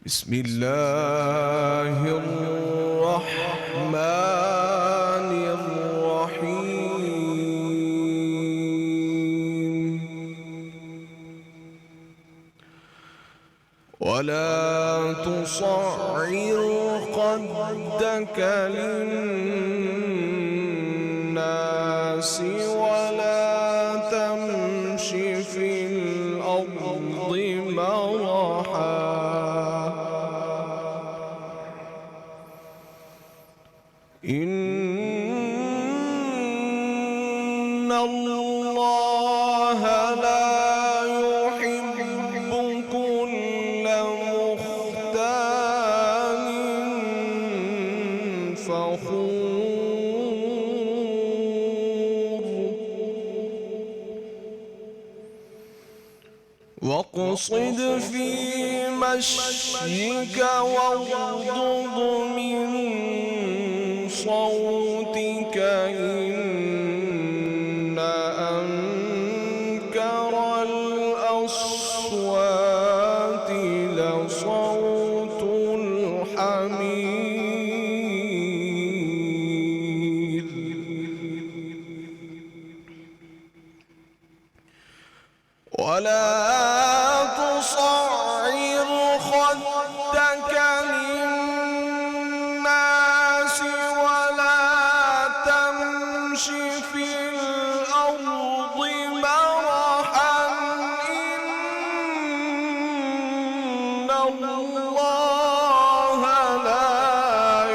بسم الله الرحمن الرحيم ولا تصعر خدك للناس ولا تمش في الأرض مرحا إن الله لا يحب كل مختال فخور واقصد في مشيك واغضض من صوتك إن أنكر الأصوات لصوت الحمير ولا تصعر خدك للناس ولا تمش في الأرض مرحا إن الله لا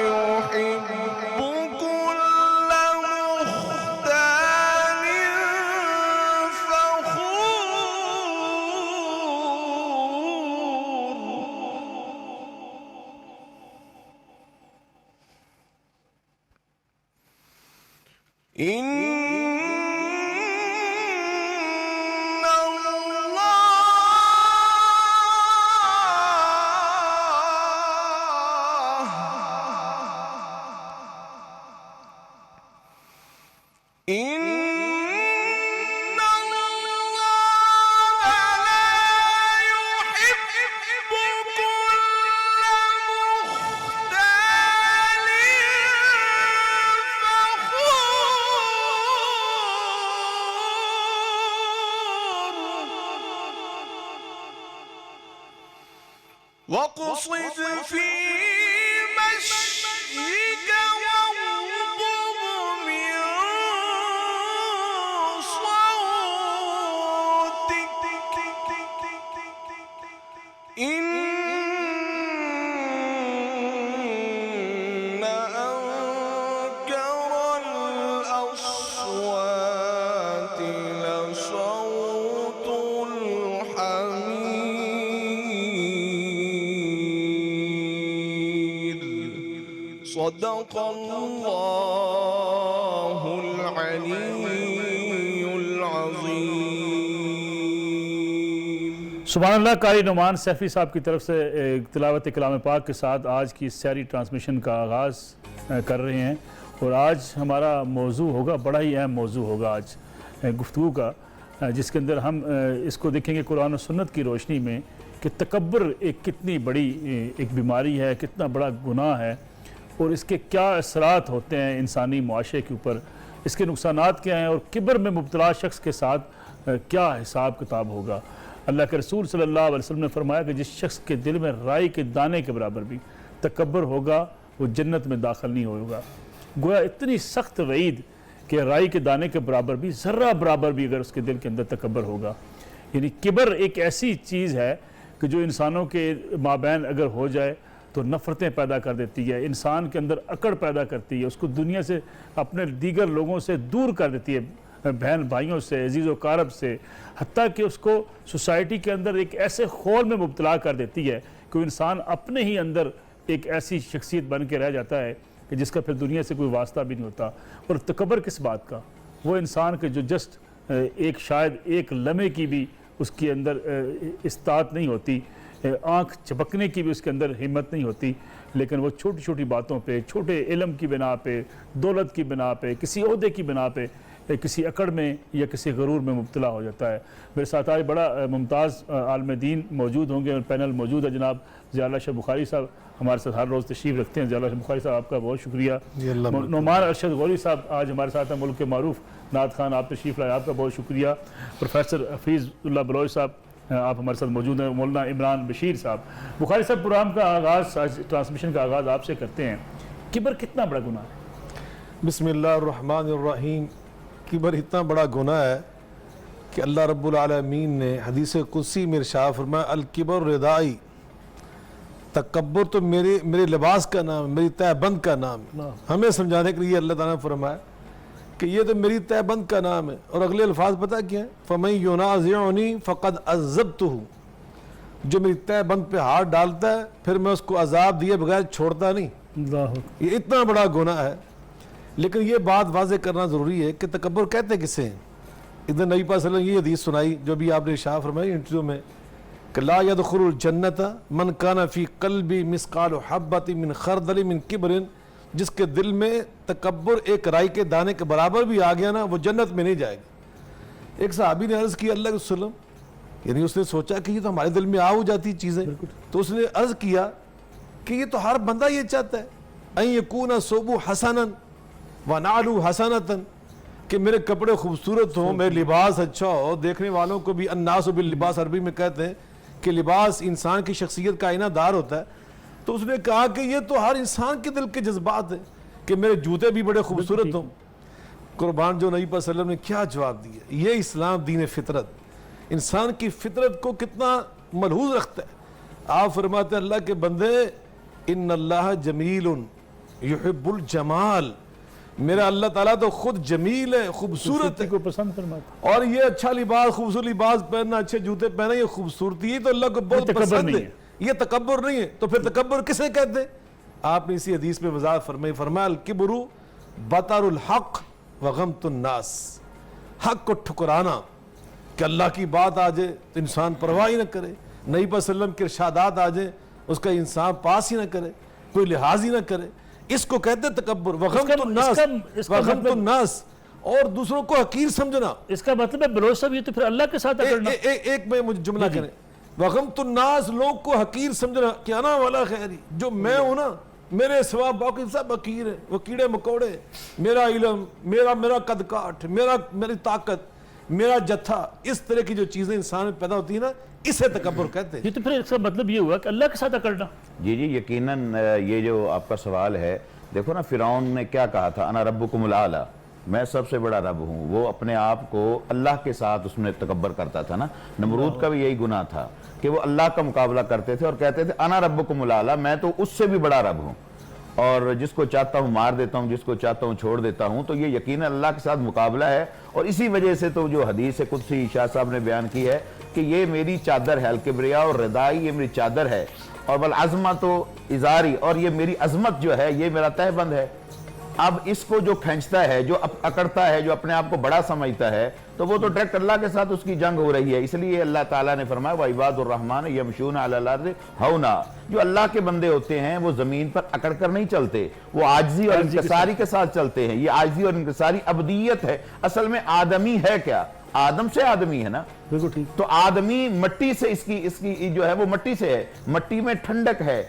يحب كل مختال فخور إن واقصد في مشيك واغضض من صوتك إن أنكر الأصوات لصوت الحمير صدق الله العلي العظيم سبحان اللہ. قاری نعمان سیفی صاحب کی طرف سے تلاوت کلام پاک کے ساتھ آج کی سحری ٹرانسمیشن کا آغاز کر رہے ہیں، اور آج ہمارا موضوع ہوگا، بڑا ہی اہم موضوع ہوگا آج گفتگو کا، جس کے اندر ہم اس کو دیکھیں گے قرآن و سنت کی روشنی میں کہ تکبر ایک کتنی بڑی ایک بیماری ہے، کتنا بڑا گناہ ہے، اور اس کے کیا اثرات ہوتے ہیں انسانی معاشرے کے اوپر، اس کے نقصانات کیا ہیں، اور کبر میں مبتلا شخص کے ساتھ کیا حساب کتاب ہوگا. اللہ کے رسول صلی اللہ علیہ وسلم نے فرمایا کہ جس شخص کے دل میں رائی کے دانے کے برابر بھی تکبر ہوگا وہ جنت میں داخل نہیں ہوگا. گویا اتنی سخت وعید کہ رائی کے دانے کے برابر بھی، ذرہ برابر بھی اگر اس کے دل کے اندر تکبر ہوگا، یعنی کبر ایک ایسی چیز ہے کہ جو انسانوں کے مابین اگر ہو جائے تو نفرتیں پیدا کر دیتی ہے، انسان کے اندر اکڑ پیدا کرتی ہے، اس کو دنیا سے، اپنے دیگر لوگوں سے دور کر دیتی ہے، بہن بھائیوں سے، عزیز و قارب سے، حتیٰ کہ اس کو سوسائٹی کے اندر ایک ایسے خول میں مبتلا کر دیتی ہے کہ وہ انسان اپنے ہی اندر ایک ایسی شخصیت بن کے رہ جاتا ہے کہ جس کا پھر دنیا سے کوئی واسطہ بھی نہیں ہوتا. اور تکبر کس بات کا؟ وہ انسان کے جو جسٹ ایک شاید ایک لمحے کی بھی اس کے اندر استطاعت نہیں ہوتی، آنکھ چپکنے کی بھی اس کے اندر ہمت نہیں ہوتی، لیکن وہ چھوٹی چھوٹی باتوں پہ، چھوٹے علم کی بنا پہ، دولت کی بنا پہ، کسی عہدے کی بنا پہ کسی اکڑ میں یا کسی غرور میں مبتلا ہو جاتا ہے۔ میرے ساتھ آج بڑا ممتاز عالم دین موجود ہوں گے، پینل موجود ہے۔ جناب ضیاء اللہ شاہ بخاری صاحب ہمارے ساتھ ہر روز تشریف رکھتے ہیں۔ ضیاء اللہ شاہ بخاری صاحب آپ کا بہت شکریہ۔ نعمان ارشد غوری صاحب آج ہمارے ساتھ ہیں، ملک کے معروف نعت خان، آپ تشریف لائے، آپ کا بہت شکریہ۔ پروفیسر حفیظ اللہ بلوچ صاحب آپ ہمارے ساتھ موجود ہیں۔ مولانا عمران بشیر صاحب۔ بخاری صاحب، پروگرام کا آغاز، آج ٹرانسمیشن کا آغاز آپ سے کرتے ہیں۔ کبر کتنا بڑا گناہ ہے؟ بسم اللہ الرحمن الرحیم۔ کبر اتنا بڑا گناہ ہے کہ اللہ رب العالمین نے حدیث قدسی میں ارشاد فرمایا الکبر ردائی، تکبر تو میرے لباس کا نام ہے، میری تہ بند کا نام ہے۔ ہمیں سمجھانے کے لیے اللہ تعالیٰ نے فرمایا کہ یہ تو میری تہ بند کا نام ہے، اور اگلے الفاظ پتہ کیا ہے؟ فَمَن يُنَازِعُنِي فَقَدْ عَذَّبْتُهُ، جو میری تہ بند پہ ہاتھ ڈالتا ہے پھر میں اس کو عذاب دیے بغیر چھوڑتا نہیں۔ یہ اتنا بڑا گناہ ہے، لیکن یہ بات واضح کرنا ضروری ہے کہ تکبر کہتے کسے ہیں؟ ادھر نبی پاک صلی اللہ علیہ وسلم یہ حدیث سنائی جو بھی آپ نے ارشاد فرمائی انٹرویو میں کہ لا يدخل الجنت من کان فی قلبی مثقال حبۃ من خردل من کبر، جس کے دل میں تکبر ایک رائی کے دانے کے برابر بھی آ گیا نا، وہ جنت میں نہیں جائے گا۔ ایک صحابی نے عرض کی اللہ کے وسلم، یعنی اس نے سوچا کہ یہ تو ہمارے دل میں آ ہو جاتی چیزیں، تو اس نے عرض کیا کہ یہ تو ہر بندہ یہ چاہتا ہے ان یکون ثوبہ حسنا ونعلہ حسنۃ، کہ میرے کپڑے خوبصورت ہوں، میرے لباس اچھا ہو، دیکھنے والوں کو بھی الناس باللباس، عربی میں کہتے ہیں کہ لباس انسان کی شخصیت کا آئینہ دار ہوتا ہے۔ تو اس نے کہا کہ یہ تو ہر انسان کے دل کے جذبات ہیں کہ میرے جوتے بھی بڑے خوبصورت ہوں۔ قربان جو نبی صلی اللہ علیہ وسلم نے کیا جواب دیا! یہ اسلام دین فطرت، انسان کی فطرت کو کتنا ملحوظ رکھتا ہے۔ آپ فرماتے ہیں اللہ کے بندے ان اللہ جمیل یحب الجمال، میرا اللہ تعالیٰ تو خود جمیل ہے، خوبصورت ہے، کو پسند فرماتا اور یہ اچھا لباس، خوبصورت لباس پہننا، اچھے جوتے پہننا، یہ خوبصورتی تو اللہ کو بہت پسند ہے، یہ تکبر نہیں ہے۔ تو پھر تکبر کسے کہتے ہیں؟ آپ نے اسی حدیث میں وضاحت فرمائی، فرمایا الکبر بطر الحق وغمت الناس، حق کو ٹھکرانا، کہ اللہ کی بات آ جائے تو انسان پرواہ ہی نہ کرے، نبی صلی اللہ علیہ وسلم کے ارشادات آ جائیں اس کا انسان پاس ہی نہ کرے، کوئی لحاظ ہی نہ کرے، اس کو کہتے ہیں تکبر۔ وغمت الناس، اور دوسروں کو حقیر سمجھنا۔ اس کا مطلب ہے بلوچ صاحب یہ تو پھر اللہ کے ساتھ اکڑنا۔ ایک میں مجھے جملہ کریں، وغمت الناس، لوگ کو حقیر سمجھنا کہ انا والا خیری، جو میں ہوں نا میرے سوا باقی سب حقیر ہیں، وہ کیڑے مکوڑے، میرا علم، میرا قد کاٹ، میری طاقت، میرا جتھا، اس طرح کی جو چیزیں انسان میں پیدا ہوتی ہیں نا، اسے تکبر کہتے ہیں۔ یہ تو پھر اس کا مطلب یہ ہوا کہ اللہ کے ساتھ اکڑنا۔ جی یقیناً یہ جو آپ کا سوال ہے، دیکھو نا فرعون نے کیا کہا تھا، انا ربکم الاعلی، میں سب سے بڑا رب ہوں۔ وہ اپنے آپ کو اللہ کے ساتھ اس میں تکبر کرتا تھا نا۔ نمرود کا بھی یہی گناہ تھا کہ وہ اللہ کا مقابلہ کرتے تھے اور کہتے تھے انا ربکم الاعلی، میں تو اس سے بھی بڑا رب ہوں، اور جس کو چاہتا ہوں مار دیتا ہوں، جس کو چاہتا ہوں چھوڑ دیتا ہوں۔ تو یہ یقیناً اللہ کے ساتھ مقابلہ ہے، اور اسی وجہ سے تو جو حدیث قدسی شاہ صاحب نے بیان کی ہے کہ یہ میری چادر ہے، الکبریا اور ردائی، یہ میری چادر ہے، اور والعظمت و ازاری، اور یہ میری عظمت جو ہے یہ میرا تہ بند ہے۔ اب اس کو جو کھینچتا ہے، جو اکڑتا ہے، جو اپنے آپ کو بڑا سمجھتا ہے، تو وہ تو ڈائریکٹ اللہ کے ساتھ اس کی جنگ ہو رہی ہے۔ اس لیے اللہ تعالیٰ نے فرمایا وَعِبَادُ الرَّحْمَنِ يَمْشُونَ عَلَى الْأَرْضِ هَوْنًا، جو اللہ کے بندے ہوتے ہیں وہ زمین پر اکڑ کر نہیں چلتے، وہ عاجزی اور انکساری کے ساتھ چلتے ہیں۔ یہ عاجزی اور انکساری ابدیت ہے۔ اصل میں آدمی ہے کیا؟ آدم سے آدمی ہے نا، بالکل ٹھیک۔ تو آدمی مٹی سے اس کی جو ہے وہ مٹی سے ہے، مٹی میں ٹھنڈک ہے۔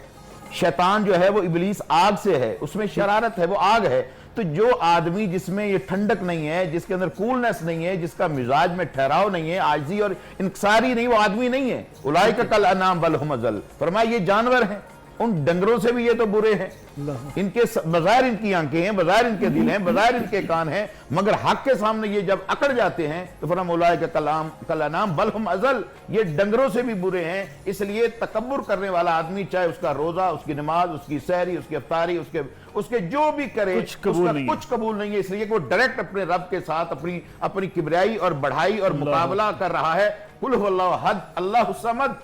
شیطان جو ہے وہ ابلیس آگ سے ہے، اس میں شرارت ہے، وہ آگ ہے۔ تو جو آدمی جس میں یہ ٹھنڈک نہیں ہے، جس کے اندر کولنس نہیں ہے، جس کا مزاج میں ٹھہراؤ نہیں ہے، عاجزی اور انکساری نہیں، وہ آدمی نہیں ہے۔ اولئک کالانعام بل ھم اضل، فرمایا یہ جانور ہیں، ان ڈنگروں سے بھی یہ تو برے ہیں۔ ان کے بظاہر ان کی آنکھیں ہیں، بظاہر ان کے دل ہیں، بظاہر ان کے کان ہیں، مگر حق کے سامنے یہ جب اکڑ جاتے ہیں تو فرمایا اولئک کالانعام بل ھم اضل، یہ ڈنگروں سے بھی برے ہیں۔ اس لیے تکبر کرنے والا آدمی، چاہے اس کا روزہ، اس کی نماز، اس کی سحری، اس کی افطاری، اس کے جو بھی کرے، اس کا کچھ قبول نہیں ہے، اس لیے کہ وہ ڈائریکٹ اپنے رب کے ساتھ اپنی کبریائی اور بڑھائی اور مقابلہ کر رہا ہے۔ قل هو اللہ احد اللہ الصمد،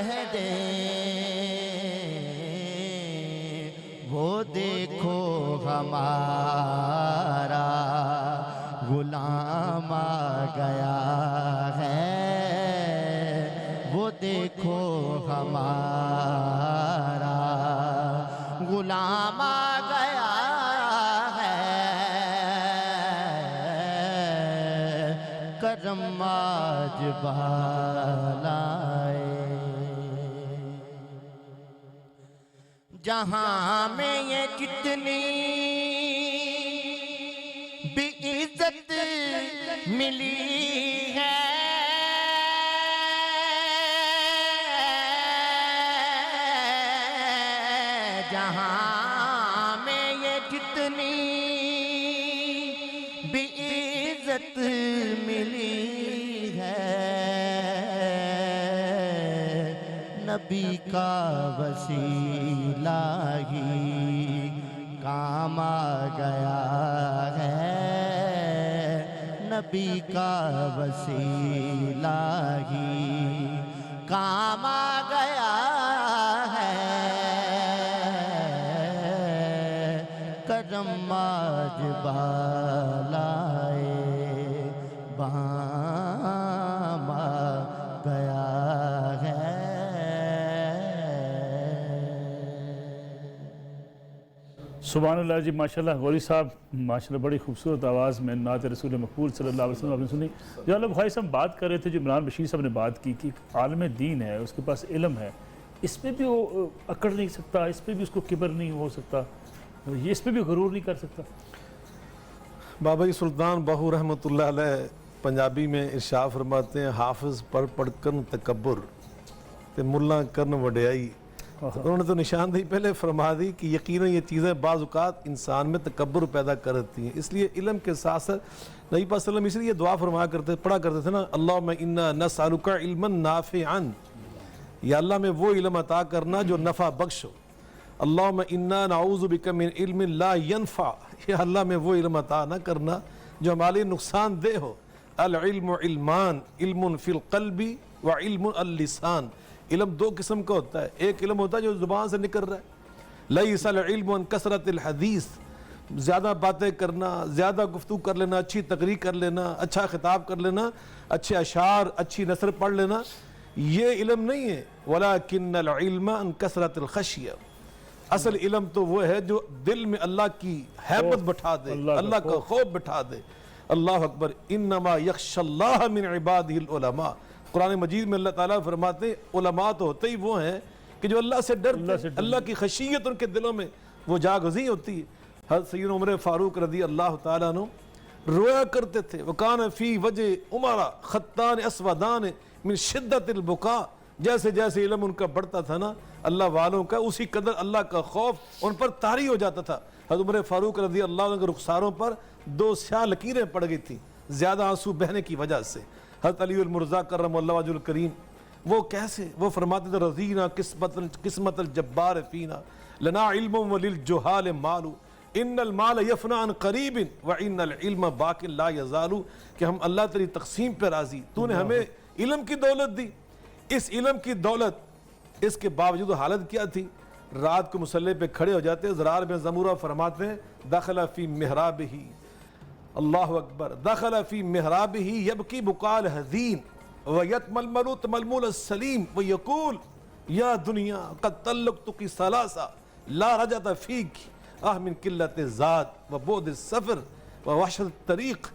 کہہ دیں وہ دیکھو ہمارا غلام آ گیا ہے، وہ دیکھو ہمارا غلام آ گیا ہے، کرم آج بالائے۔ جہاں میں یہ کتنی بھی عزت ملی ہے، جہاں میں یہ کتنی بھی عزت ملی ہے، نبی کا وسیلہ ہی کام آ گیا ہے، نبی کا وسیلہ ہی کام آ گیا ہے، کرم آج بالائے بام آ گیا ہے۔ سبحان اللہ جی، ماشاءاللہ غوری صاحب، ماشاءاللہ بڑی خوبصورت آواز میں نعت رسول مقبول صلی اللہ علیہ وسلم آپ نے سنی۔ جو اللہ بخاری صاحب بات کر رہے تھے، جو عمران بشیر صاحب نے بات کی کہ عالم دین ہے، اس کے پاس علم ہے، اس پہ بھی وہ اکڑ نہیں سکتا، اس پہ بھی اس کو کبر نہیں ہو سکتا، یہ اس پہ بھی غرور نہیں کر سکتا۔ بابا جی سلطان بہو رحمۃ اللہ علیہ پنجابی میں ارشاد فرماتے ہیں، حافظ پڑھ پڑھ کر تکبر تے ملا کرن وڈیائی۔ انہوں نے تو نشاندہی پہلے فرما دی کہ یقیناً یہ چیزیں بعض اوقات انسان میں تکبر پیدا کرتی ہیں، اس لیے علم کے ساتھ ساتھ نبی پاک صلی اللہ علیہ وسلم اس لیے دعا فرمایا کرتے پڑھا کرتے تھے نا، اللہم انا نسألک علما نافعا، یا اللہ میں وہ علم عطا کرنا جو نفع بخش ہو، اللہم انا نعوذ بک من علم لا ينفع، یا اللہ میں وہ علم عطا نہ کرنا جو ہمارے نقصان دہ ہو۔ العلم علمان، علم فی القلب وعلم اللسان، علم دو قسم کا ہوتا ہے، ایک علم ہوتا ہے جو زبان سے نکل رہا ہے، لیس العلم عن کثرت الحدیث، زیادہ باتیں کرنا، زیادہ گفتگو کر لینا، اچھی تقریر کر لینا، اچھا خطاب کر لینا، اچھے اشعار، اچھی نثر پڑھ لینا، یہ علم نہیں ہے۔ ولیکن العلم عن کثرت الخشیہ، اصل علم تو وہ ہے جو دل میں اللہ کی حیبت بٹھا دے، اللہ کا خوف بٹھا دے۔ اللہ اکبر، انما یخشی اللہ من عبادہ العلماء، قرآن مجید میں اللہ تعالیٰ فرماتے ہیں علماء تو ہوتے ہی وہ ہیں کہ جو اللہ سے ڈرتے ہیں، اللہ کی خشیت ان کے دلوں میں وہ جاگزی ہوتی ہے۔ حضرت سیدنا عمر فاروق رضی اللہ تعالیٰ عنہ رویا کرتے تھے، وَكَانَ فِي وَجْهِ عُمَرَ خَطَّانِ أَسْوَدَانِ مِنْ شِدَّةِ الْبُكَاءِ، جیسے جیسے علم ان کا بڑھتا تھا نا اللہ والوں کا، اسی قدر اللہ کا خوف ان پر طاری ہو جاتا تھا۔ حضرت عمر فاروق رضی اللہ عنہ کے رخساروں پر دو سیاہ لکیریں پڑ گئی تھیں زیادہ آنسو بہنے کی وجہ سے۔ حضرت علی المرضیٰ کرم اللہ وجہ الکریم وہ کیسے، وہ فرماتے تھے رضینا قسمت الجبار فینا لنا علم وللجہال مال ان المال یفنا عن قریب وان العلم باق لا یزال، کہ ہم اللہ تیری تقسیم پہ راضی، تو نے ہمیں علم کی دولت دی، اس علم کی دولت، اس کے باوجود حالت کیا تھی؟ رات کو مصلی پہ کھڑے ہو جاتے، زرار بن زمورہ فرماتے ہیں دخل فی محرابہ، اللہ اکبر، دخل فی محرابہ یبکی بکاء الحزین ویتململ تململ السلیم ویقول یا دنیا قد طلقتک ثلاثا لا رجعت فیک من قلت ذات و بعد السفر و وحشت الطریق،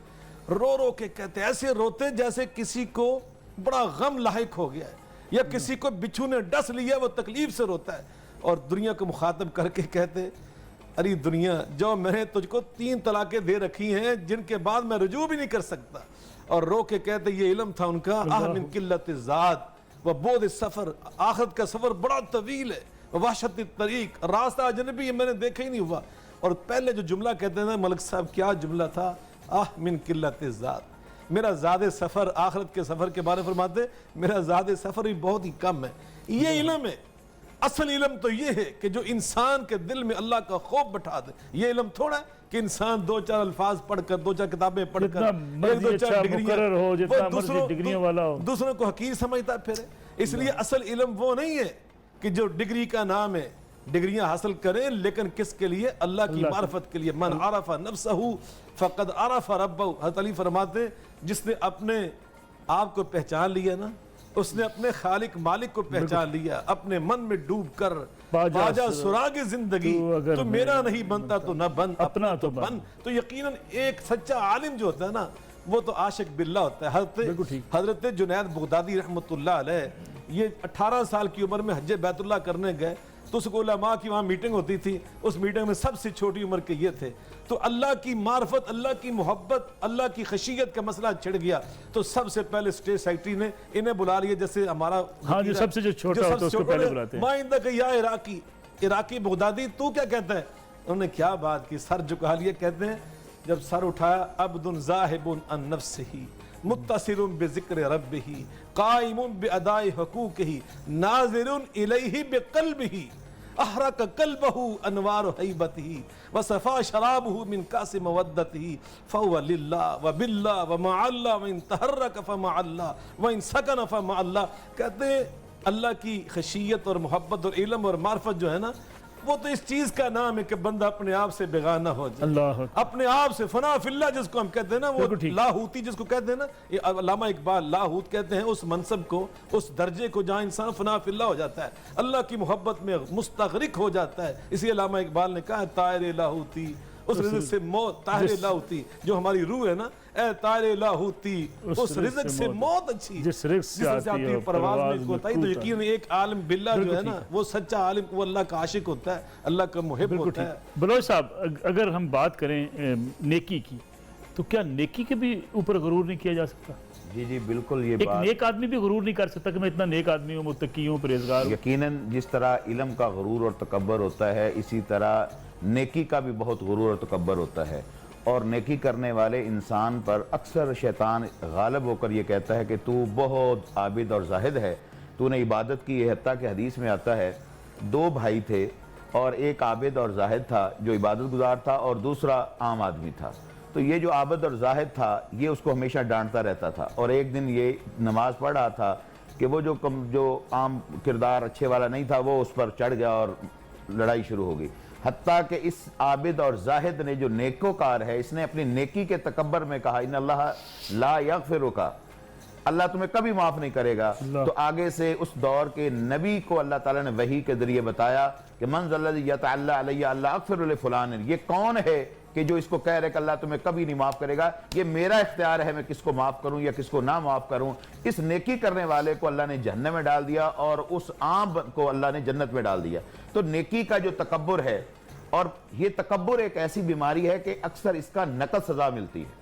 رو رو کے کہتے ایسے روتے جیسے کسی کو بڑا غم لاحق ہو گیا ہے، یا کسی کو بچھو نے ڈس لیا وہ تکلیف سے روتا ہے، اور دنیا کو مخاطب کر کے کہتے ارے دنیا جو میں نے تجھ کو 3 طلاقیں دے رکھی ہیں جن کے بعد میں رجوع بھی نہیں کر سکتا، اور رو کے کہتے یہ علم تھا ان کا من قلت ذات و بعد السفر، آخرت کا سفر بڑا طویل ہے، وحشت الطریق، راستہ اجنبی ہے میں نے دیکھا ہی نہیں ہوا، اور پہلے جو جملہ کہتے ہیں ملک صاحب کیا جملہ تھا، من قلت ذات، میرا زاد سفر، آخرت کے سفر کے بارے فرماتے میرا زاد سفر بھی بہت ہی کم ہے۔ یہ علم ہے، اصل علم تو یہ ہے کہ جو انسان کے دل میں اللہ کا خوف بٹھا دے۔ یہ علم تھوڑا ہے کہ انسان 2-4 الفاظ پڑھ کر 2-4 کتابیں پڑھ کر دوسروں کو حقیر سمجھتا پھر اس لیے اصل علم وہ نہیں ہے کہ جو ڈگری کا نام ہے، ڈگریاں حاصل کریں، لیکن کس کے لیے؟ اللہ کی معرفت کے لیے. من عرف نفسہ فقد عرف ربہ. حضرت علی فرماتے ہیں جس نے اپنے آپ کو پہچان لیا نا، اس نے اپنے خالق مالک کو پہچان لیا، اپنے من میں ڈوب کر باجا سراغ زندگی تو میرا نہیں بنتا تو نہ بن، اپنا تو بن. تو یقیناً ایک سچا عالم جو ہوتا ہے نا وہ تو عاشق باللہ ہوتا ہے. حضرت جنید بغدادی رحمۃ اللہ علیہ یہ 18 سال کی عمر میں حج بیت اللہ کرنے گئے تو اس کو علماء کی وہاں میٹنگ ہوتی تھی، اس میٹنگ میں سب سے چھوٹی عمر کے یہ تھے. تو اللہ کی معرفت، اللہ کی محبت، اللہ کی خشیت کا مسئلہ چھڑ گیا تو سب سے پہلے اسٹیٹ سیکرٹری نے انہیں بلا لیا. جیسے ہمارا جو سب سے جو چھوٹا ہوتا ہے اس کو پہلے بلاتے ہیں. ما عندک یا عراقی بغدادی، تو کیا کہتا ہے؟ انہوں نے کیا بات کی، سر جھکا لیے. کہتے ہیں جب سر اٹھایا، عبد ذاہب عن نفسہ متصل بذکر ربہ قائم باداء حقوقہ ناظر الیہ بقلبہ احرق قلبہ انوار حیبتہ وصفا شرابہ من کاس مودتہ فہو للہ وباللہ ومع اللہ وان تحرک فمع اللہ وان سکن فمع اللہ. کہتے ہیں اللہ کی خشیت اور محبت اور علم اور معرفت جو ہے نا وہ تو اس چیز کا نام ہے کہ بندہ اپنے آپ سے بیگانہ ہو جائے، اللہ اپنے آپ سے فنا فی اللہ جس کو ہم کہتے ہیں نا، وہ لاہوتی جس کو کہتے ہیں نا، یہ علامہ اقبال لاہوت کہتے ہیں اس منصب کو، اس درجے کو جہاں انسان فنا فی اللہ ہو جاتا ہے، اللہ کی محبت میں مستغرق ہو جاتا ہے. اسی علامہ اقبال نے کہا ہے طائر لاہوتی اس رزق سے موت، طاہر لاہوتی جو ہماری روح ہے نا، اے طائر لاہوتی اس رزق سے موت اچھی جس رزق سے آتی ہے پرواز میں کوتا ہی. تو یقین ایک عالم باللہ جو ہے نا وہ سچا عالم، وہ اللہ کا عاشق ہوتا ہے، اللہ کا محب ہوتا ہے. بلوچ صاحب اگر ہم بات کریں نیکی کی تو کیا نیکی کے بھی اوپر غرور نہیں کیا جا سکتا؟ جی بالکل. یہ ایک بات نیک آدمی بھی غرور نہیں کر سکتا کہ میں اتنا نیک آدمی ہوں، متقی ہوں، پرہیزگار ہوں. یقیناً جس طرح علم کا غرور اور تکبر ہوتا ہے اسی طرح نیکی کا بھی بہت غرور اور تکبر ہوتا ہے. اور نیکی کرنے والے انسان پر اکثر شیطان غالب ہو کر یہ کہتا ہے کہ تو بہت عابد اور زاہد ہے، تو نے عبادت کی ہے. حتیٰ کہ حدیث میں آتا ہے 2 بھائی تھے اور ایک عابد اور زاہد تھا جو عبادت گزار تھا اور دوسرا عام آدمی تھا. تو یہ جو عابد اور زاہد تھا یہ اس کو ہمیشہ ڈانٹتا رہتا تھا اور ایک دن یہ نماز پڑھ رہا تھا کہ وہ جو عام کردار اچھے والا نہیں تھا وہ اس پر چڑھ گیا اور لڑائی شروع ہو گئی. حتیٰ کہ اس عابد اور زاہد نے جو نیکوکار ہے اس نے اپنی نیکی کے تکبر میں کہا ان اللہ لا یغفرک، اللہ تمہیں کبھی معاف نہیں کرے گا. تو آگے سے اس دور کے نبی کو اللہ تعالیٰ نے وحی کے ذریعے بتایا کہ من ذا الذی یتعلی علی اللہ اغفر لفلان، یہ کون ہے کہ جو اس کو کہہ رہے کہ اللہ تمہیں کبھی نہیں معاف کرے گا، یہ میرا اختیار ہے میں کس کو معاف کروں یا کس کو نہ معاف کروں. اس نیکی کرنے والے کو اللہ نے جہنم میں ڈال دیا اور اس عام کو اللہ نے جنت میں ڈال دیا. تو نیکی کا جو تکبر ہے، اور یہ تکبر ایک ایسی بیماری ہے کہ اکثر اس کا نقد سزا ملتی ہے.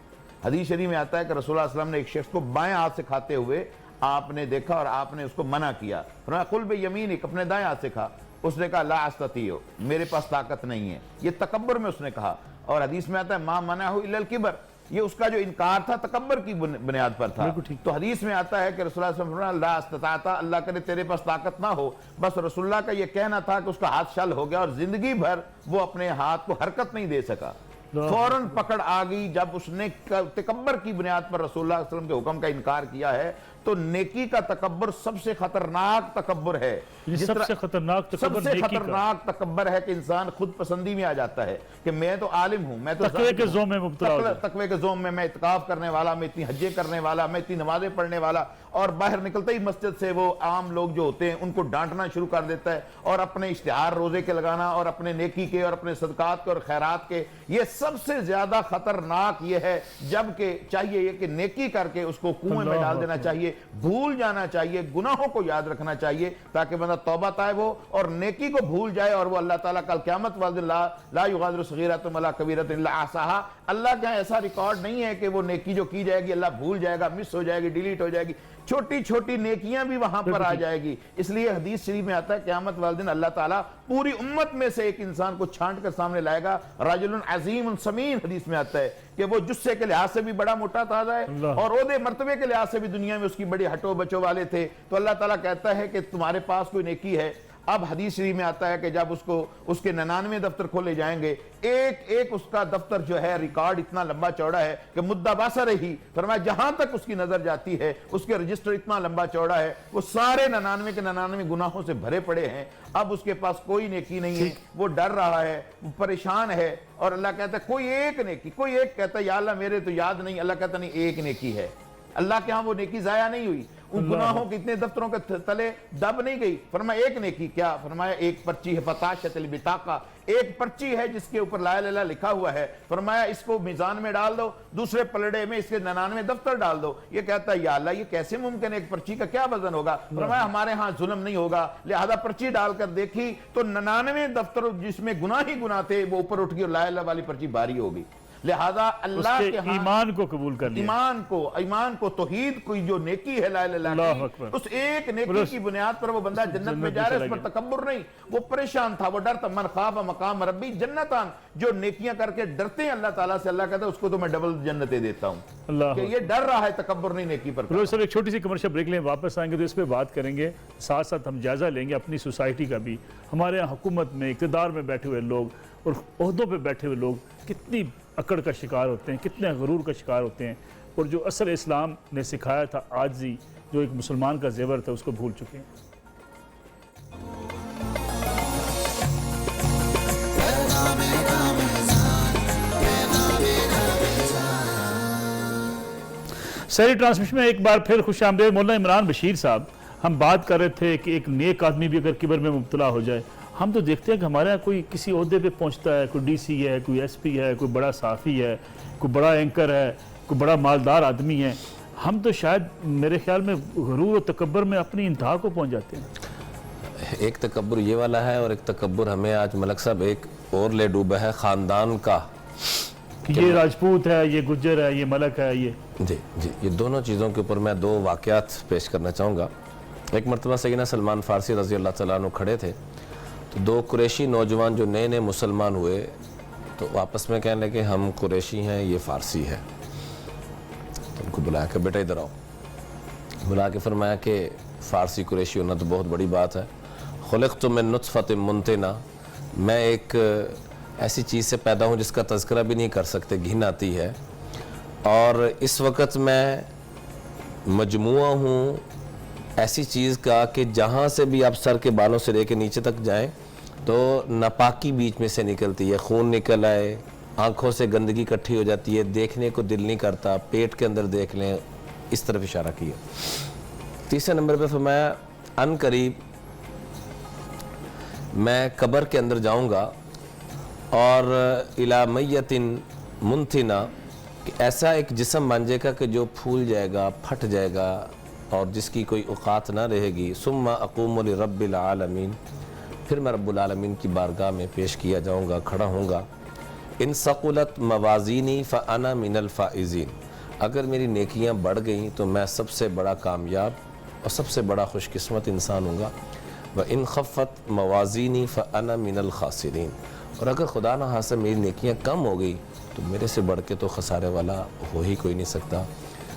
حدیث شریف میں آتا ہے کہ رسول اللہ علیہ وسلم نے ایک شخص کو بائیں ہاتھ سے کھاتے ہوئے آپ نے دیکھا اور آپ نے اس کو منع کیا. فرمایا قل بیمینک، اپنے دائیں ہاتھ سے کھا. اس نے کہا لا استطیع، میرے پاس طاقت نہیں ہے. یہ تکبر میں اس نے کہا. اور حدیث میں آتا ہے ما منعہ الا الکبر، یہ اس کا جو انکار تھا تکبر کی بنیاد پر تھا. تو حدیث میں آتا ہے کہ رسول اللہ صلی اللہ علیہ وسلم لا استطاعت، اللہ کرے تیرے پاس طاقت نہ ہو. بس رسول اللہ کا یہ کہنا تھا کہ اس کا ہاتھ شل ہو گیا اور زندگی بھر وہ اپنے ہاتھ کو حرکت نہیں دے سکا. فوراً پکڑ آ گئی جب اس نے تکبر کی بنیاد پر رسول اللہ صلی اللہ علیہ وسلم کے حکم کا انکار کیا ہے. تو نیکی کا تکبر سب سے خطرناک تکبر ہے. سب سے خطرناک تکبر ہے کہ انسان خود پسندی میں آ جاتا ہے کہ میں تو عالم ہوں، میں تو تقوی کے زوم میں مبتلا ہو جاتا ہے. تقوی کے زوم میں اعتکاف کرنے والا، میں اتنی حجیں کرنے والا، میں اتنی نمازیں پڑھنے والا، اور باہر نکلتے ہی مسجد سے وہ عام لوگ جو ہوتے ہیں ان کو ڈانٹنا شروع کر دیتا ہے اور اپنے اشتہار روزے کے لگانا اور اپنے نیکی کے اور اپنے صدقات کے اور خیرات کے. یہ سب سے زیادہ خطرناک یہ ہے. جبکہ چاہیے یہ کہ نیکی کر کے اس کو کنویں میں ڈال دینا چاہیے، بھول جانا چاہیے، گناہوں کو یاد رکھنا چاہیے تاکہ بندہ توبہ طائب ہو اور نیکی کو بھول جائے اور وہ اللہ تعالیٰ کل قیامت والے دن لا یغادر صغیرۃ ولا کبیرۃ الا احصاھا. اللہ کا ایسا ریکارڈ نہیں ہے کہ وہ نیکی جو کی جائے گی اللہ بھول جائے گا، مس ہو جائے گی، ڈیلیٹ ہو جائے گی. چھوٹی چھوٹی نیکیاں بھی وہاں پر آ جائے گی. اس لیے حدیث شریف میں آتا ہے قیامت والے دن اللہ تعالیٰ پوری امت میں سے ایک انسان کو چھانٹ کر سامنے لائے گا. رجل عظیم سمین حدیث میں آتا ہے کہ وہ جسے کے لحاظ سے بھی بڑا موٹا تازہ ہے اور عہدے مرتبے کے لحاظ سے بھی دنیا میں اس کی بڑی ہٹو بچو والے تھے. تو اللہ تعالیٰ کہتا ہے کہ تمہارے پاس کوئی نیکی ہے، اب حدیث شریف میں آتا ہے کہ جب اس کے 99 دفتر کھولے جائیں گے، ایک ایک اس کا دفتر جو ہے ریکارڈ اتنا لمبا چوڑا ہے کہ مدہ باثر ہی، فرمایا جہاں تک اس کی نظر جاتی ہے اس کے رجسٹر اتنا لمبا چوڑا ہے، وہ سارے 99 کے 99 گناہوں سے بھرے پڑے ہیں، اب اس کے پاس کوئی نیکی نہیں ہے، وہ ڈر رہا ہے، وہ پریشان ہے، اور اللہ کہتا ہے کوئی ایک نیکی، کوئی ایک کہتا ہے یا اللہ میرے تو یاد نہیں، اللہ کہتا نہیں ایک نیکی ہے، اللہ کے ہاں وہ نیکی ضائع نہیں ہوئی، ان گناہوں کے اتنے دفتروں کے تلے دب نہیں گئی، فرمایا ایک نیکی کیا، فرمایا ایک پرچی ہے فتاشت البطاقہ، ایک پرچی ہے جس کے اوپر لا الہ الا اللہ لکھا ہوا ہے، فرمایا اس کو میزان میں ڈال دو، دوسرے پلڑے میں اس کے 99 دفتر ڈال دو، یہ کہتا ہے یا اللہ یہ کیسے ممکن ہے، ایک پرچی کا کیا وزن ہوگا، فرمایا ہمارے ہاں ظلم نہیں ہوگا، لہذا پرچی ڈال کر دیکھی تو 99 دفتر جس میں گناہ ہی گناہ تھے وہ اوپر اٹھ گئی اور لا الہ الا اللہ والی پرچی بھاری ہوگی، لہذا اللہ کے ہاں ایمان کو قبول کر لیا، ایمان کو توحید کو جو نیکی ہے لا الہ الا اللہ کی، اس ایک نیکی کی بنیاد پر وہ بندہ جنت میں جا رہا ہے، اس پر تکبر نہیں، وہ پریشان تھا، وہ ڈرتا، من خاف مقام ربی جنتان، جو نیکیاں کر کے ڈرتے ہیں اللہ تعالیٰ سے، اللہ کہتا ہے اس کو تو میں ڈبل جنتیں دیتا ہوں، کہ یہ ڈر رہا ہے تکبر نہیں نیکی پر۔ پروفیسر ایک چھوٹی سی کمرشل بریک لیں، واپس آئیں گے تو اس پہ بات کریں گے، ساتھ ساتھ ہم جائزہ لیں گے اپنی سوسائٹی کا بھی، ہمارے یہاں حکومت میں اقتدار میں بیٹھے ہوئے لوگ اور عہدوں پہ بیٹھے ہوئے لوگ کتنی اکڑ کا شکار ہوتے ہیں، کتنے غرور کا شکار ہوتے ہیں، اور جو اصل اسلام نے سکھایا تھا عاجزی، جو ایک مسلمان کا زیور تھا، اس کو بھول چکے ہیں۔ سہری ٹرانسمیشن میں ایک بار پھر خوش آمدید مولانا عمران بشیر صاحب، ہم بات کر رہے تھے کہ ایک نیک آدمی بھی اگر کبر میں مبتلا ہو جائے، ہم تو دیکھتے ہیں کہ ہمارے یہاں کوئی کسی عہدے پہ پہنچتا ہے، کوئی ڈی سی ہے، کوئی ایس پی ہے، کوئی بڑا صحافی ہے، کوئی بڑا اینکر ہے، کوئی بڑا مالدار آدمی ہے، ہم تو شاید میرے خیال میں غرور و تکبر میں اپنی انتہا کو پہنچ جاتے ہیں۔ ایک تکبر یہ والا ہے، اور ایک تکبر ہمیں آج ملک صاحب ایک اور لے ڈوبا ہے، خاندان کا، کہ یہ راجپوت ہے، یہ گجر ہے، یہ ملک ہے، جی یہ دونوں چیزوں کے اوپر میں 2 واقعات پیش کرنا چاہوں گا۔ ایک مرتبہ سیدنا سلمان فارسی رضی اللہ تعالیٰ عنہ کھڑے تھے، تو 2 قریشی نوجوان جو نئے مسلمان ہوئے تو آپس میں کہنے لگے ہم قریشی ہیں، یہ فارسی ہے، تو ان کو بلایا کہ بیٹا ادھر آؤ، بلا کے فرمایا کہ فارسی قریشی ہونا تو بہت بڑی بات ہے، خلقت من نطفۃ منتنہ، میں ایک ایسی چیز سے پیدا ہوں جس کا تذکرہ بھی نہیں کر سکتے، گھن آتی ہے، اور اس وقت میں مجموعہ ہوں ایسی چیز کا کہ جہاں سے بھی آپ سر کے بالوں سے لے کے نیچے تک جائیں تو ناپاکی بیچ میں سے نکلتی ہے، خون نکل آئے، آنکھوں سے گندگی اکٹھی ہو جاتی ہے، دیکھنے کو دل نہیں کرتا، پیٹ کے اندر دیکھ لیں، اس طرف اشارہ کیا۔ تیسرے نمبر پہ فرمایا ان قریب میں قبر کے اندر جاؤں گا اور الی میت منتنہ، کہ ایسا ایک جسم بن جائے گا کہ جو پھول جائے گا، پھٹ جائے گا، اور جس کی کوئی اوقات نہ رہے گی، ثم اقوم لرب العالمین، پھر میں رب العالمین کی بارگاہ میں پیش کیا جاؤں گا، کھڑا ہوں گا، ان ثقلت موازینی فانا من الفائزین، اگر میری نیکیاں بڑھ گئیں تو میں سب سے بڑا کامیاب اور سب سے بڑا خوش قسمت انسان ہوں گا، وَإِنْ خَفَّتْ مَوَازِينِي فَأَنَا مِنَ الْخَاسِرِينَ، اور اگر خدا نہ خواستہ میری نیکیاں کم ہو گئی تو میرے سے بڑھ کے تو خسارے والا ہو ہی کوئی نہیں سکتا۔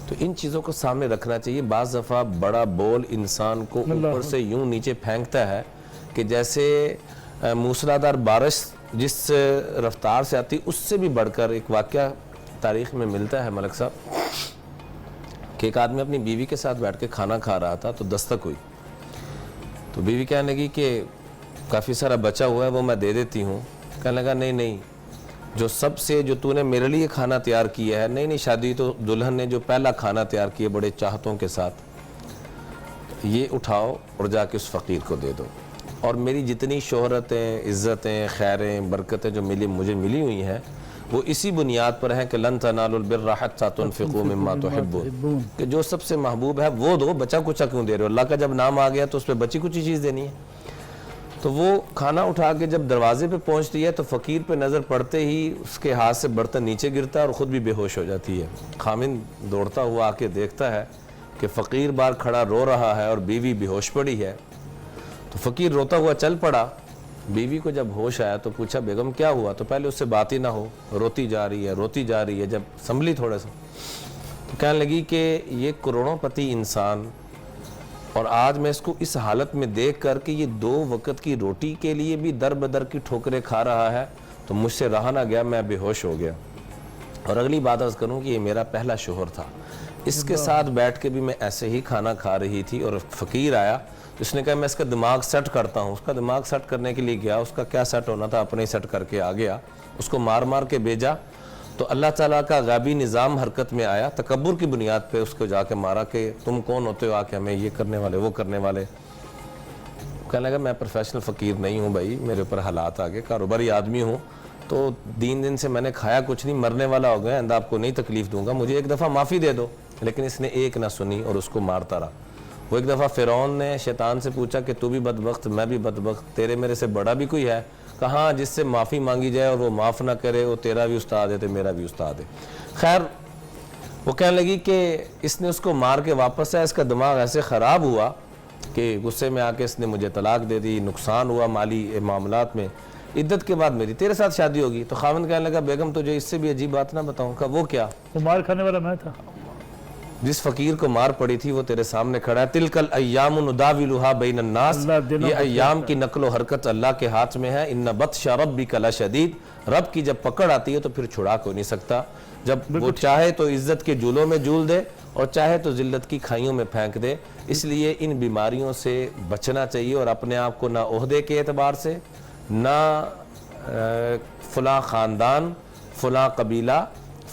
تو ان چیزوں کو سامنے رکھنا چاہیے۔ بعض دفعہ بڑا بول انسان کو اوپر سے یوں نیچے پھینکتا ہے کہ جیسے موسلادھار بارش جس رفتار سے آتی، اس سے بھی بڑھ کر ایک واقعہ تاریخ میں ملتا ہے ملک صاحب، کہ ایک آدمی اپنی بیوی کے ساتھ بیٹھ کے کھانا کھا رہا تھا تو دستک ہوئی، تو بیوی کہنے لگی کہ کافی سارا بچا ہوا ہے وہ میں دے دیتی ہوں، کہنے لگا نہیں، جو تو نے میرے لیے کھانا تیار کیا ہے، نہیں شادی تو دلہن نے جو پہلا کھانا تیار کیا بڑے چاہتوں کے ساتھ، یہ اٹھاؤ اور جا کے اس فقیر کو دے دو، اور میری جتنی شہرتیں، عزتیں، خیریں، برکتیں جو مجھے ملی ہوئی ہیں وہ اسی بنیاد پر ہیں کہ لن تنالوا البر حتی تنفقوا مما تحبون، کہ جو سب سے محبوب ہے وہ دو، بچا کچا کیوں دے رہے ہو؟ اللہ کا جب نام آ گیا تو اس پہ بچی کچی چیز دینی ہے۔ تو وہ کھانا اٹھا کے جب دروازے پہ پہنچتی ہے تو فقیر پہ نظر پڑتے ہی اس کے ہاتھ سے برتن نیچے گرتا ہے اور خود بھی بے ہوش ہو جاتی ہے۔ خامند دوڑتا ہوا آ کے دیکھتا ہے کہ فقیر باہر کھڑا رو رہا ہے اور بیوی بے ہوش پڑی ہے، تو فقیر روتا ہوا چل پڑا۔ بیوی کو جب ہوش آیا تو پوچھا بیگم کیا ہوا؟ تو پہلے اس سے بات ہی نہ ہو، روتی جا رہی ہے، جب سنبھلی تھوڑا سا تو کہنے لگی کہ یہ کروڑوں پتی انسان اور آج میں اس کو اس حالت میں دیکھ کر کہ یہ 2 وقت کی روٹی کے لیے بھی در بدر کی ٹھوکریں کھا رہا ہے تو مجھ سے رہا نہ گیا, میں بے ہوش ہو گیا. اور اگلی بات عرض کروں کہ یہ میرا پہلا شوہر تھا, اس کے ساتھ بیٹھ کے بھی میں ایسے ہی کھانا کھا رہی تھی اور فقیر آیا, اس نے کہا میں اس کا دماغ سیٹ کرتا ہوں. اس کا دماغ سیٹ کرنے کے لیے گیا, اس کا کیا سیٹ ہونا تھا اپنے ہی سیٹ کر کے آ گیا, اس کو مار مار کے بھیجا تو اللہ تعالیٰ کا غیبی نظام حرکت میں آیا, تکبر کی بنیاد پہ اس کو جا کے مارا کہ تم کون ہوتے ہو آ کے ہمیں یہ کرنے والے وہ کرنے والے. کہنے لگا میں پروفیشنل فقیر نہیں ہوں بھائی, میرے اوپر حالات آ گئے, کاروباری آدمی ہوں, تو 3 دن سے میں نے کھایا کچھ نہیں, مرنے والا ہو گیا, آپ کو نہیں تکلیف دوں گا, مجھے ایک دفعہ معافی دے دو. لیکن اس نے ایک نہ سنی اور اس کو مارتا رہا. وہ ایک دفعہ فرعون نے شیطان سے پوچھا کہ تو بھی بدبخت میں بھی بدبخت, تیرے میرے سے بڑا بھی کوئی ہے؟ کہاں جس سے معافی مانگی جائے اور وہ معاف نہ کرے وہ تیرا بھی استاد ہے تو میرا بھی استاد ہے. خیر وہ کہنے لگی کہ اس نے اس کو مار کے واپس آیا, اس کا دماغ ایسے خراب ہوا کہ غصے میں آ کے اس نے مجھے طلاق دے دی, نقصان ہوا مالی معاملات میں. عدت کے بعد میری تیرے ساتھ شادی ہوگی. تو خاوند کہنے لگا بیگم تجھے اس سے بھی عجیب بات نہ بتاؤں. کہ وہ کیا؟ وہ مار کھانے والا میں تھا. جس فقیر کو مار پڑی تھی وہ تیرے سامنے کھڑا ہے. تلک الایام نداولها بین الناس, یہ ایام کی نقل و حرکت اللہ کے ہاتھ میں ہے. ان بطش ربک لشدید, رب کی جب پکڑ آتی ہے تو پھر چھڑا کوئی نہیں سکتا. جب وہ چاہے تو عزت کے جولوں میں جول دے اور چاہے تو ذلت کی کھائیوں میں پھینک دے. اس لیے ان بیماریوں سے بچنا چاہیے اور اپنے آپ کو نہ عہدے کے اعتبار سے, نہ فلاں خاندان, فلاں قبیلہ,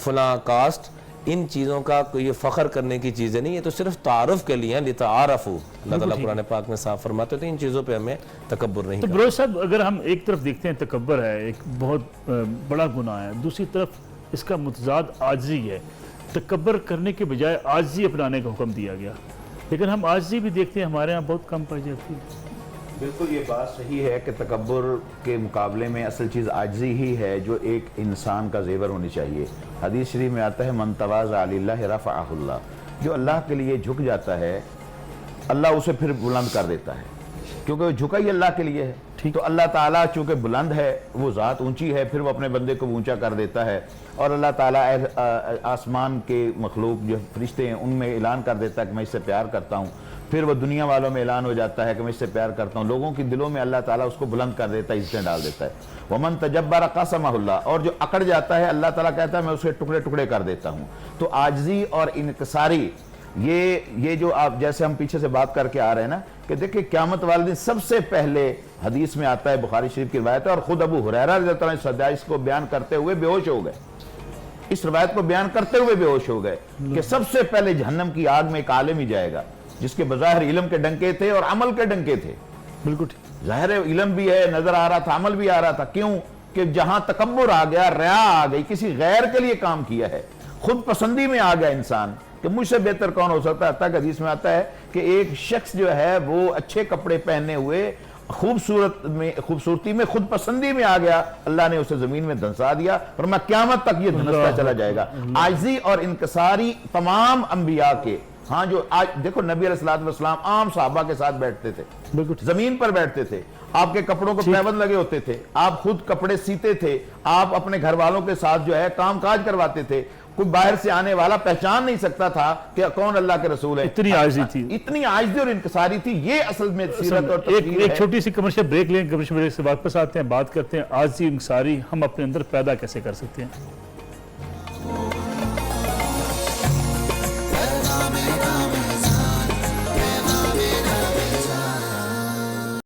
فلاں کاسٹ, ان چیزوں کا کوئی فخر کرنے کی چیزیں نہیں ہے, تو صرف تعارف کے لیے ہیں. لتعارفوا, اللہ تعالیٰ قرآن پاک میں صاف فرماتے ہیں. ان چیزوں پہ ہمیں تکبر نہیں تو کرنا. بروز صاحب اگر ہم ایک طرف دیکھتے ہیں تکبر ہے ایک بہت بڑا گناہ ہے, دوسری طرف اس کا متضاد عاجزی ہے. تکبر کرنے کے بجائے عاجزی اپنانے کا حکم دیا گیا, لیکن ہم عاجزی بھی دیکھتے ہیں ہمارے ہاں بہت کم پائی جاتی ہے. بالکل یہ بات صحیح ہے کہ تکبر کے مقابلے میں اصل چیز عاجزی ہی ہے جو ایک انسان کا زیور ہونی چاہیے. حدیث شریف میں آتا ہے من تواضع للہ رفعہ اللہ, جو اللہ کے لیے جھک جاتا ہے اللہ اسے پھر بلند کر دیتا ہے, کیونکہ وہ جھکا ہی اللہ کے لیے ہے. تو اللہ تعالیٰ چونکہ بلند ہے, وہ ذات اونچی ہے, پھر وہ اپنے بندے کو اونچا کر دیتا ہے. اور اللہ تعالیٰ آسمان کے مخلوق جو فرشتے ہیں ان میں اعلان کر دیتا ہے کہ میں اس سے پیار کرتا ہوں. پھر وہ دنیا والوں میں اعلان ہو جاتا ہے کہ میں اس سے پیار کرتا ہوں. لوگوں کی دلوں میں اللہ تعالیٰ اس کو بلند کر دیتا ہے, عزتیں ڈال دیتا ہے. ومن تجبر قسمہ اللہ, اور جو اکڑ جاتا ہے اللہ تعالیٰ کہتا ہے میں اسے ٹکڑے ٹکڑے کر دیتا ہوں. تو عاجزی اور انکساری یہ جو آپ جیسے ہم پیچھے سے بات کر کے آ رہے ہیں نا کہ دیکھیں قیامت والے دن سب سے پہلے حدیث میں آتا ہے, بخاری شریف کی روایت ہے, اور خود ابو ہریرہ رضی اللہ عنہ صدیق اس کو بیان کرتے ہوئے بے ہوش ہو گئے, اس روایت کو بیان کرتے ہوئے بے ہوش ہو گئے کہ سب سے پہلے جہنم کی آگ میں ایک عالم ہی جائے گا جس کے بظاہر علم کے ڈنکے تھے اور عمل کے ڈنکے تھے. بالکل ظاہر علم بھی ہے, نظر آ رہا تھا, عمل بھی آ رہا تھا. کیوں کہ جہاں تکبر آ گیا, ریا آ گئی, کسی غیر کے لیے کام کیا ہے, خود پسندی میں آ گیا انسان کہ مجھ سے بہتر کون ہو سکتا ہے. حتیٰ کہ حدیث میں آتا ہے کہ ایک شخص جو ہے وہ اچھے کپڑے پہنے ہوئے خوبصورتی میں خود پسندی میں آ گیا, اللہ نے اسے زمین میں دھنسا دیا, فرمایا قیامت تک یہ دھنستا چلا جائے گا. عاجزی اور انکساری تمام انبیاء کے, ہاں جو آج دیکھو نبی علیہ السلام عام صحابہ کے ساتھ بیٹھتے تھے, زمین پر بیٹھتے تھے, آپ کے کپڑوں کو پیبند لگے ہوتے تھے, آپ خود کپڑے سیتے تھے, آپ اپنے گھر والوں کے ساتھ جو ہے کام کاج کرواتے تھے. کوئی باہر سے آنے والا پہچان نہیں سکتا تھا کہ کون اللہ کے رسول ہے. اتنی عاجزی تھی, اتنی عاجزی اور انکساری تھی. یہ اصل میں سیرت اور تصویر ہے. ایک چھوٹی سی کمرشل بریک لیں, کمرشل بریک سے واپس آتے ہیں, بات کرتے ہیں عاجزی انکساری ہم اپنے اندر پیدا کیسے کر سکتے ہیں.